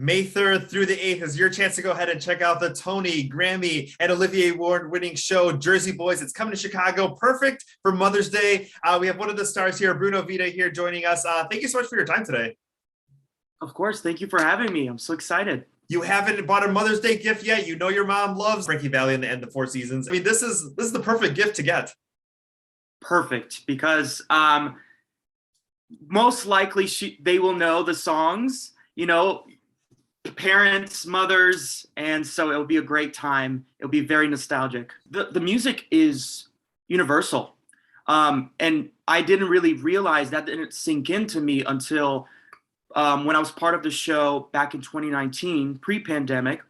May 3rd through the 8th is your chance to go ahead and check out the Tony, Grammy, and Olivier Award winning show, Jersey Boys. It's coming to Chicago. Perfect for Mother's Day. We have one of the stars here, Bruno Vida, here joining us. Thank you so much for your time today. Of course. Thank you for having me. I'm so excited. You haven't bought a Mother's Day gift yet. You know your mom loves Frankie Valli and the Four Seasons. I mean, this is the perfect gift to get. Perfect, because most likely they will know the songs, parents, mothers, and so it'll be a great time. It'll be very nostalgic. The music is universal, and I didn't really realize that. Didn't sink into me until when I was part of the show back in 2019, pre-pandemic,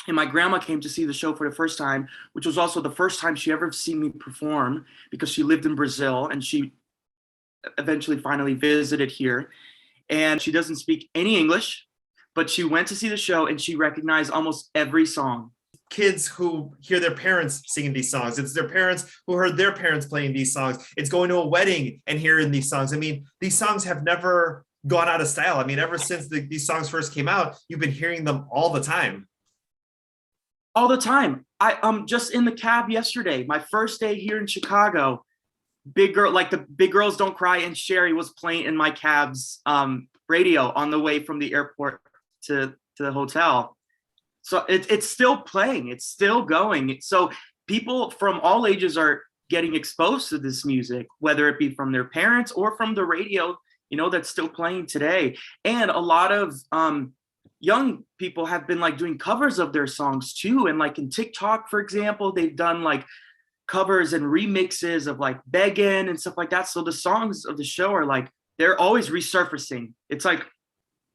and my grandma came to see the show for the first time, which was also the first time she ever seen me perform, because she lived in Brazil and she eventually finally visited here. And she doesn't speak any English, but she went to see the show and she recognized almost every song. Kids who hear their parents singing these songs. It's their parents who heard their parents playing these songs. It's going to a wedding and hearing these songs. I mean, these songs have never gone out of style. I mean, ever since these songs first came out, you've been hearing them all the time. All the time. I just in the cab yesterday, my first day here in Chicago, Big Girl, like the Big Girls Don't Cry and Sherry was playing in my cab's radio on the way from the airport to the hotel. So it's still playing, it's still going. So people from all ages are getting exposed to this music, whether it be from their parents or from the radio, that's still playing today. And a lot of young people have been doing covers of their songs too. And in TikTok, for example, they've done covers and remixes of Beggin' and stuff like that. So the songs of the show are they're always resurfacing. It's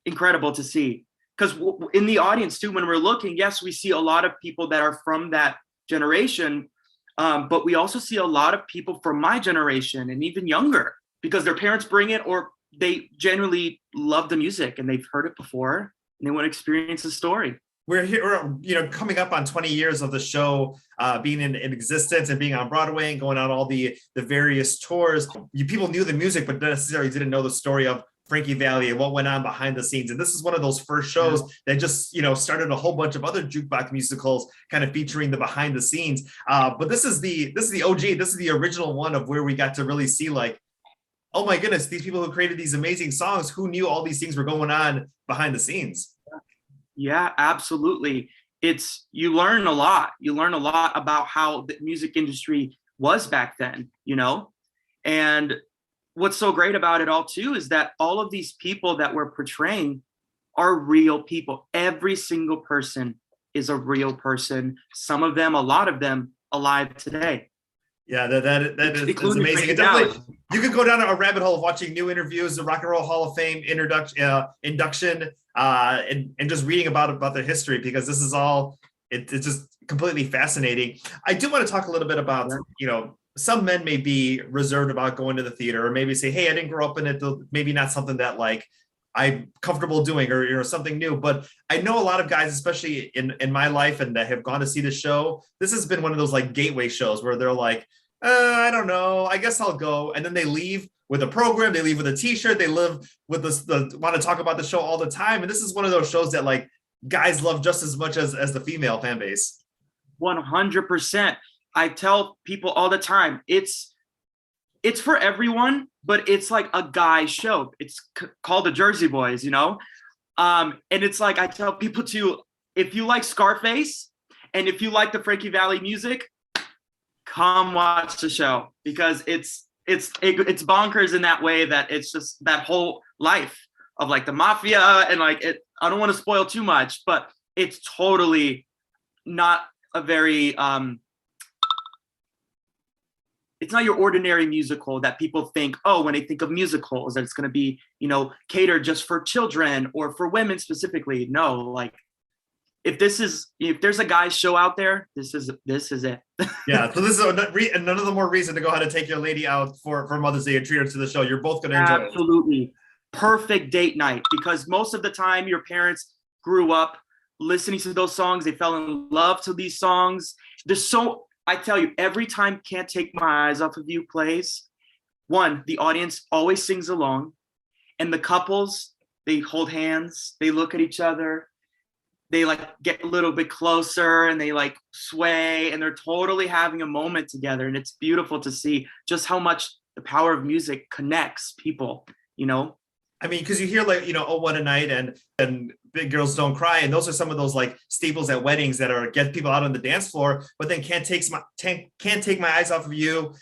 incredible to see. Because in the audience too, when we're looking, yes, we see a lot of people that are from that generation, but we also see a lot of people from my generation and even younger, because their parents bring it or they genuinely love the music and they've heard it before and they want to experience the story. We're here, coming up on 20 years of the show being in existence and being on Broadway and going on all the various tours. People knew the music, but necessarily didn't know the story of Frankie Valli and what went on behind the scenes. And this is one of those first shows that just, started a whole bunch of other jukebox musicals kind of featuring the behind the scenes. But this is the OG, this is the original one of where we got to really see oh my goodness, these people who created these amazing songs, who knew all these things were going on behind the scenes? Yeah, absolutely. You learn a lot. You learn a lot about how the music industry was back then, And what's so great about it all too is that all of these people that we're portraying are real people. Every single person is a real person. Some of them, a lot of them, alive today. Yeah, that is amazing. Definitely, you could go down a rabbit hole of watching new interviews, the Rock and Roll Hall of Fame induction, and just reading about their history, because this is all it's just completely fascinating. I do want to talk a little bit about some men may be reserved about going to the theater, or maybe say, hey, I didn't grow up in it, maybe not something that I'm comfortable doing, or something new. But I know a lot of guys, especially in my life, and that have gone to see the show. This has been one of those gateway shows where they're I don't know, I guess I'll go. And then they leave with a program, they leave with a t-shirt, they live with want to talk about the show all the time. And this is one of those shows that guys love just as much as the female fan base. 100%. I tell people all the time, it's for everyone, but it's a guy show. It's called the Jersey Boys, and it's I tell people too, if you like Scarface and if you like the Frankie Valli music, come watch the show, because it's bonkers in that way, that it's just that whole life of the mafia and it. I don't want to spoil too much, but it's totally not a very it's not your ordinary musical that people think, when they think of musicals, that it's going to be, catered just for children or for women specifically. No, if there's a guy's show out there, this is it. Yeah, so this is another more reason to go ahead and take your lady out for Mother's Day and treat her to the show. You're both going to enjoy it. Absolutely. Perfect date night, because most of the time your parents grew up listening to those songs. They fell in love to these songs. I tell you, every time Can't Take My Eyes Off of You plays, the audience always sings along, and the couples, they hold hands, they look at each other, they like get a little bit closer and they like sway and they're totally having a moment together. And it's beautiful to see just how much the power of music connects people, you know? I mean, because you hear like, Oh, What a Night and Big Girls Don't Cry. And those are some of those like staples at weddings that are get people out on the dance floor, but then can't take my eyes off of you.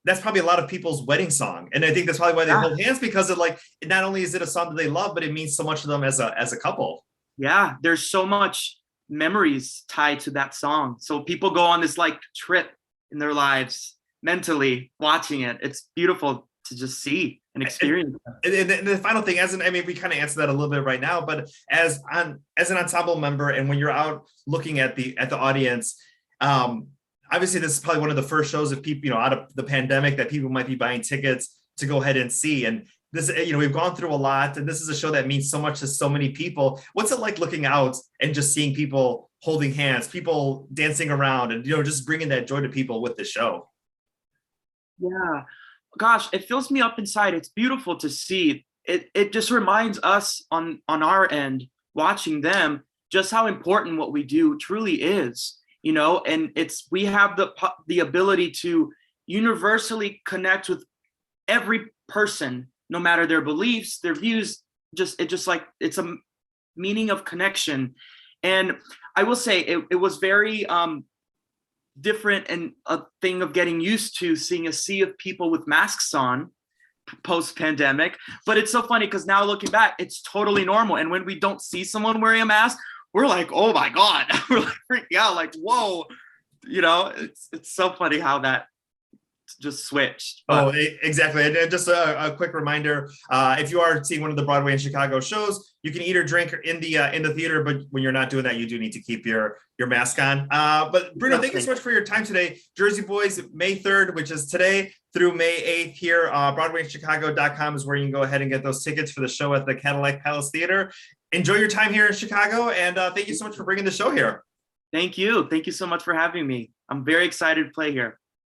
That's probably a lot of people's wedding song. And I think that's probably why they hold hands, because of like, not only is it a song that they love, but it means so much to them as a couple. Yeah, there's so much memories tied to that song. So people go on this like trip in their lives mentally watching it. It's beautiful to just see and experience. And the final thing, we kind of answered that a little bit right now, but as an ensemble member, and when you're out looking at the audience, obviously this is probably one of the first shows of people, out of the pandemic, that people might be buying tickets to go ahead and see. And this, we've gone through a lot, and this is a show that means so much to so many people. What's it like looking out and just seeing people holding hands, people dancing around, and just bringing that joy to people with the show? Yeah, gosh, it fills me up inside. It's beautiful to see. It just reminds us on our end, watching them, just how important what we do truly is, and we have the ability to universally connect with every person, no matter their beliefs, their views. It's a meaning of connection. And I will say it was very different and a thing of getting used to seeing a sea of people with masks on post-pandemic. But it's so funny because now looking back, it's totally normal. And when we don't see someone wearing a mask, we're like, oh my God, we're like freaking out, like, whoa, it's so funny how that just switched. But exactly. And just a quick reminder, if you are seeing one of the Broadway and Chicago shows, you can eat or drink in the theater, but when you're not doing that, you do need to keep your mask on. But Bruno, thank you so much for your time today. Jersey Boys, May 3rd, which is today, through May 8th here. BroadwayChicago.com is where you can go ahead and get those tickets for the show at the Cadillac Palace Theater. Enjoy your time here in Chicago, and thank you so much for bringing the show here. Thank you. Thank you so much for having me. I'm very excited to play here.